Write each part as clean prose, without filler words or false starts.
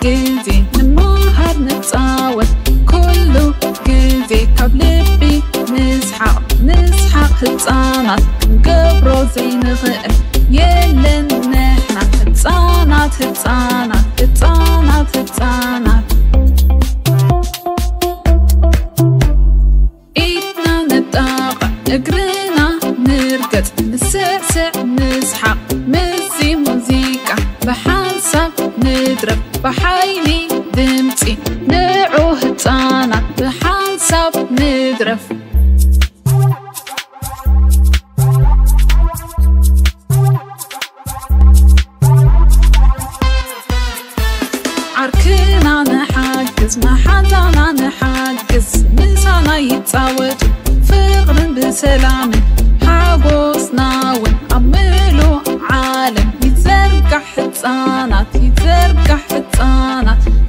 جزي نمهر نتصاوت كله جزي كبلبي نسحق هتصانات نقبرو زي نغقل يلن نحنا هتصانات ايدنا نتاقع اقرنا نرقد نسعسع نسحق مزي موزيكا بحنسب نضرب بحيلي دمتي نعو هتصانات بحنسب نضرب عركنا نحجز ما حدنا نحجز نسانا يتصاوت فغرن بسلام حاقوسنا ونعملو عالم يتزرقح هتصانات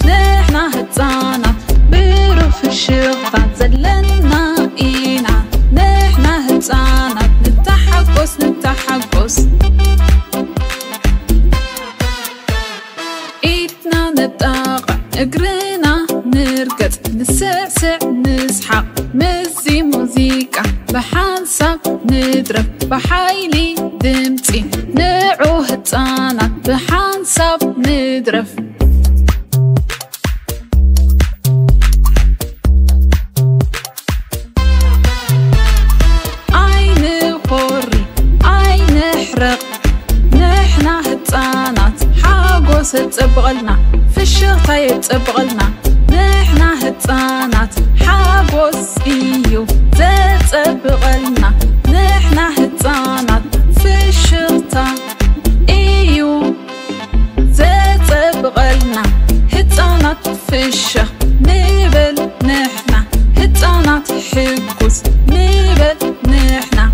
نحنا هتصانات بروف الشغطات زلنا اينا نحنا هتصانات نتحقس ايدنا نتاقع اقرنا نرقد نسعسع نسحق مزي موزيكا بحنسب نضرب بحيلي دمتي نعو هتصانات بحنسب نضرب عين خوري عين حرق نحنا هتصانات حاقوس تبغلنا في الشغطة يتبغلنا نحنا هتصانات حاقوس ايو تبغلنا نحنا هتصانات في الشغطة ايو تبغلنا هتصانات في الشغ نبل نحنا هتصانات حقوس نبل نحنا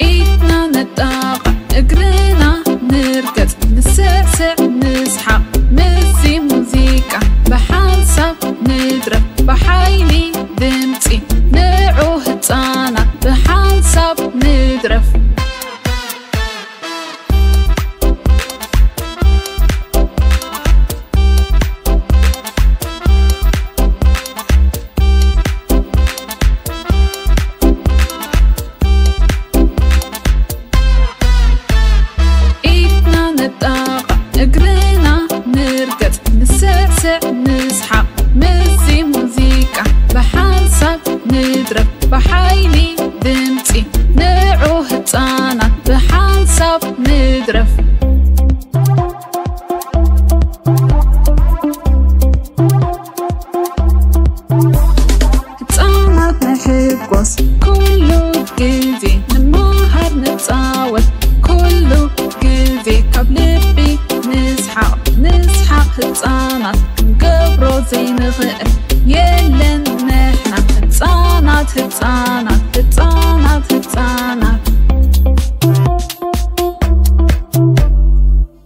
ايدنا نتاقع اقرنا نرقد نسعسع نسحق مزي موزيكا بحنسب نضرب بحيلي دمتي نعو هتصانات بحنسب نضرب ايدنا نتاقع اقرنا نرقد نسعسع نسحق مزي موزيكا بحنسب نضرب بحيلي دمتي نعو هتصانات بحنسب نضرب هتصانات نحقوس كله جزي نمهر نتصاوت كله جزي كبلبي نسحق هتصانات نقبرو زي نغقل يلن نحنا هتصانات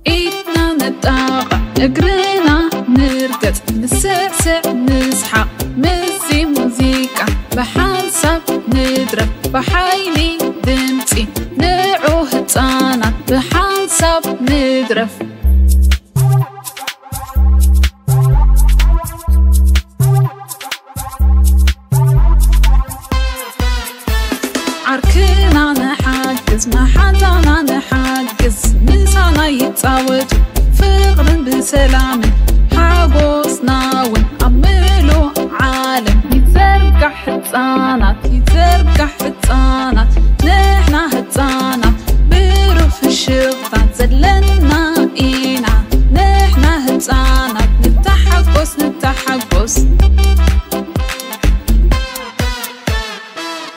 ايدنا نتاقع اقرنا نرقد نسعسع نسحق مزي موزيكا بحنسب نضرب بحيلي دمتي نعو هتصانات بحنسب نضرب عركنا نحجز ما حدنا نحجز نسانا يتصاوت فغرن بسلام حاقوسنا ونعملو عالم يتزرقح هتصانات نحنا هتصانات بروف الشغطات زلنا اينا نحنا هتصانات نتحقس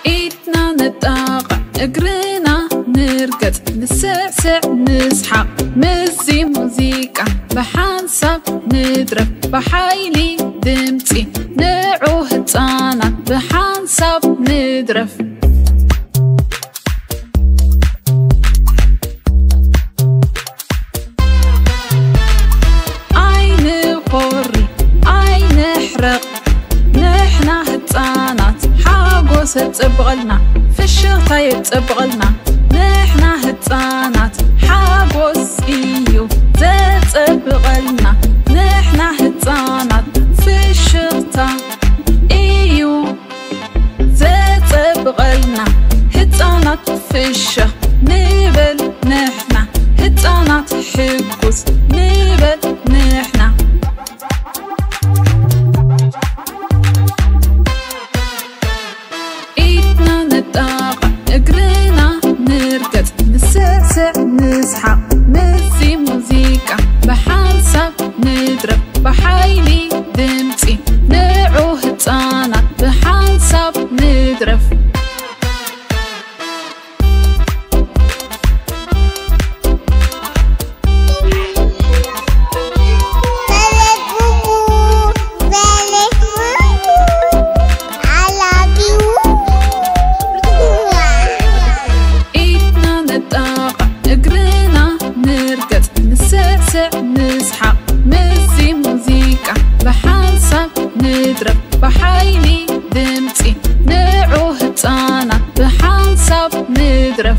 ايدنا نتاقع اقرنا نرقد نسعسع نسحق مزي موزيكا بحنسب نضرب بحيلي دمتي نعو هتصانات بحنسب نضرب عين خوري عين حرق نحنا هتصانات حاقوس تبغلنا في الشغطة يتبغلنا نحنا هتصانات ሕጉስ ንበል ንሕና ኢድና ነጣቕዕ እግርና ንርገጽ ንስዕስዕ ንስሓቕ መዚ ሙዚቃ ብሓንሳብ ንድረብ ብሓይሊ ድምፂ ንዑ ህፃናት ብሓንሳብ ንድረፍ نسحق مزي موزيكا بحنسب نضرب بحيلي دمتي نعو هتانا بحنسب نضرب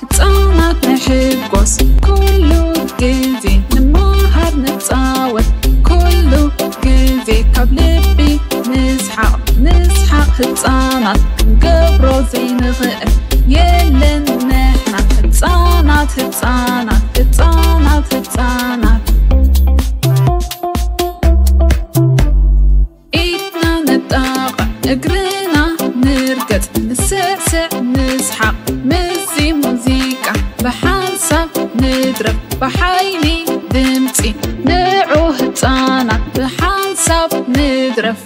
هتانا نحبوس كله جدي نمهر نتصاوت كله جدي قبلبي نسحق هتانا قبرو زي نغقل يلن نحنا هتانات هتانات هتانات هتانات ايدنا نتاقع اقرنا نرقد نسعسع نسحق مزي موزيكا بحنسب نضرب بحيلي دمتي نعو هتانات بحنسب نضرب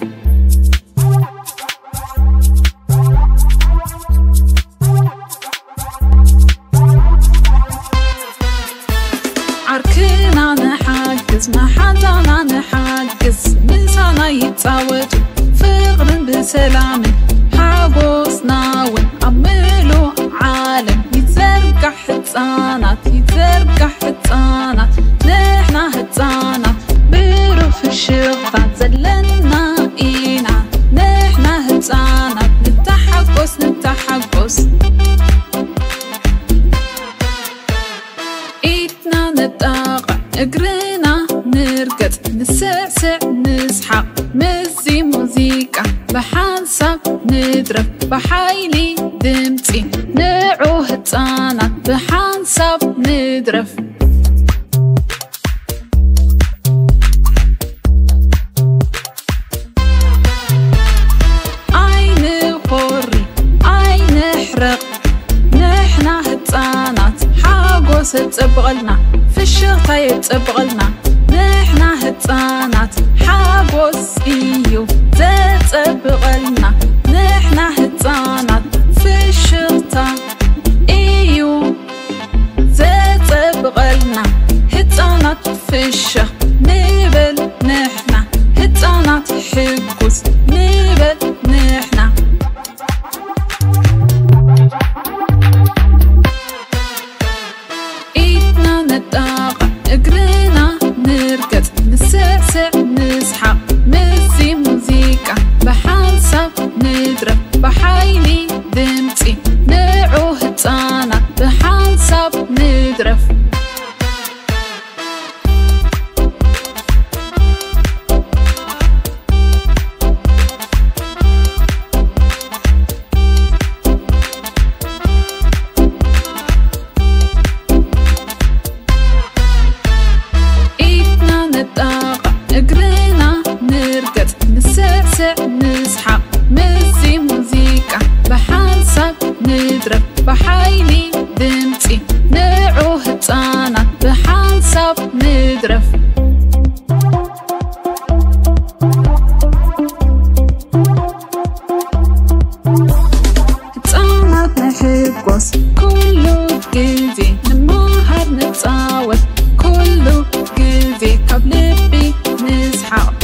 عركنا نحجز ما حدنا نحجز نسانا يتصاوت فغر بسلام حاجوسنا ونعملو عالم يتزرقح هتانات يتزرقح هتانات نحنا هتانات بروف الشغطات زلنا اينا نحنا هتانات نتحقس نتحقس ايدنا نتاقع اقرنا نرقد نسعسع نسحق مزي موزيكا بحنسب نضرب بحيلي دمتي نعو هتانات بحنسب نضرب عين خوري عين حرق نحنا هتانات حاجوس تبغلنا في الشغطة يتبغلنا نحنا هتانات حاجوس إيو تبغلنا نحنا هتانات في الشغطة إيو تبغلنا هتانات في الشغ نبل نحنا هتانات حقوس نبل نحنا نتاقع اقرنا نرقد نسعسع نسحق مزي موزيكا بحنسب نضرب بحيلي دمتي نعو هتانا بحنسب نضرب اقرنا نرقد نسعسع نسحق مزي موزيكا بحنسب نضرب بحيلي دمتي نعو هتانا بحنسب نضرب هتانات نحبوس كله جدي نمهر نتصاوت كله جدي قبلبي نسحق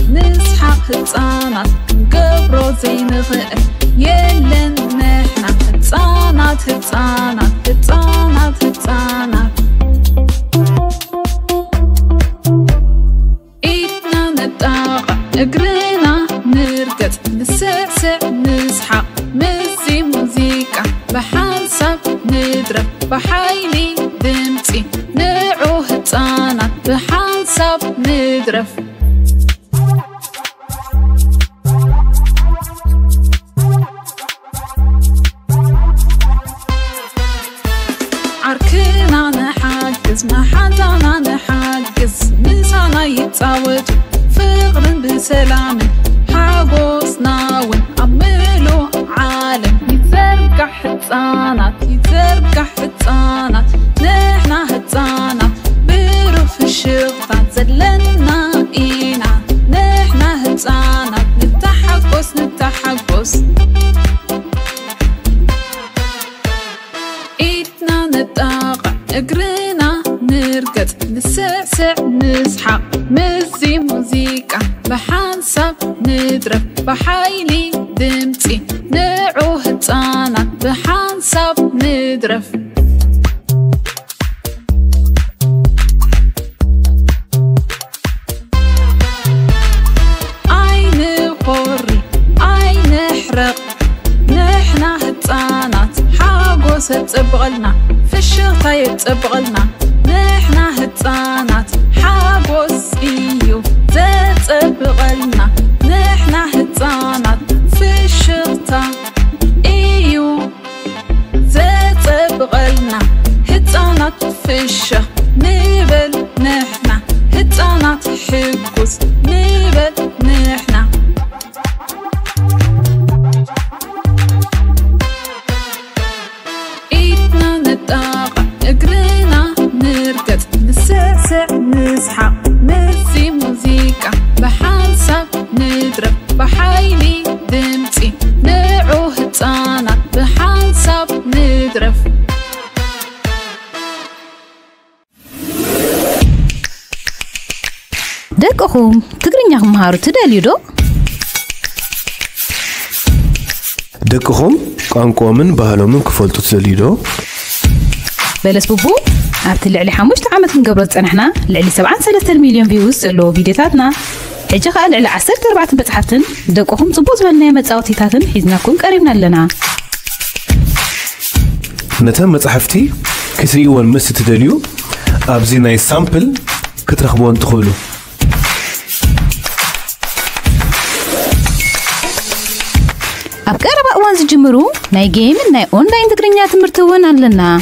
هتانات قبرو زي نغقل يلن نحنا هتانات هتانات هتانات هتانات ايدنا نتاقع اقرنا نرقد نسعسع نسحق مزي موزيكا بحنسب نضرب بحيلي دمتي نعو هتانات بحنسب نضرب بحيلي دمتي نعو هتانات بحنسب ندرف عين قري عين حرق نحنا هتانات حاقوس تبغلنا في الشغطة تبغلنا نحنا هتانات حاقوس إيو تبغلنا نحنا هتانات في الشغطة إيو تبغلنا هتانات في الشغ نبل نحنا هتانات حقوس نبل نحنا إيدنا نتاقع اقرينا نرقد نسعسع نسحق نسي موزيكا بحنسب ندرب بحيلي دمتي نعو هتانات بحنسب ندرب دقهم تقرينيا مهارو تداليو دو دقهم قانقوا من بهالومن كفلتو تداليو بلس بوبو عبت اللي علي حموش تعمت من قبل صنحنا لعلي 7 مليون فيوز اللو فيديوهاتنا حجة قال على 14 بتحتن دقهم صبوز بالنا متصاوتيتاتن حيزناكم قريبنا لنا نتم مصحفتي كسريون مس تداليو ابزي ناي سامبل كترخبون تخولو أبقى ربع وانز جمرو ناي جيم ناي أونلاين تقرينيات مرتوان لنا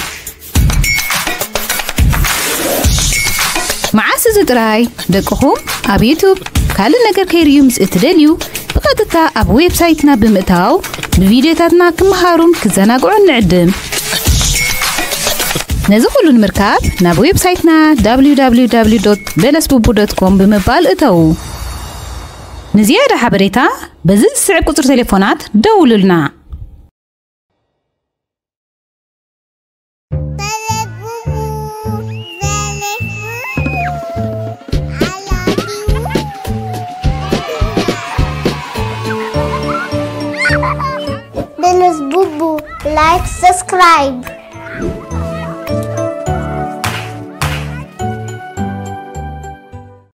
مع سيزت راي دقهم أب يوتيوب كل نجر كيريومز اتدليو بقدرتا أب ويب سايتنا بمتاو بفيديوهاتنا كمهارون كزناقعون نعدم نزخلو المركاب ناب ويب سايتنا www.belasbubu.com بمبال اتاو نزيادة حبريتا بزز سعب قطر تليفونات دولو لنا Belasbubu, like, subscribe.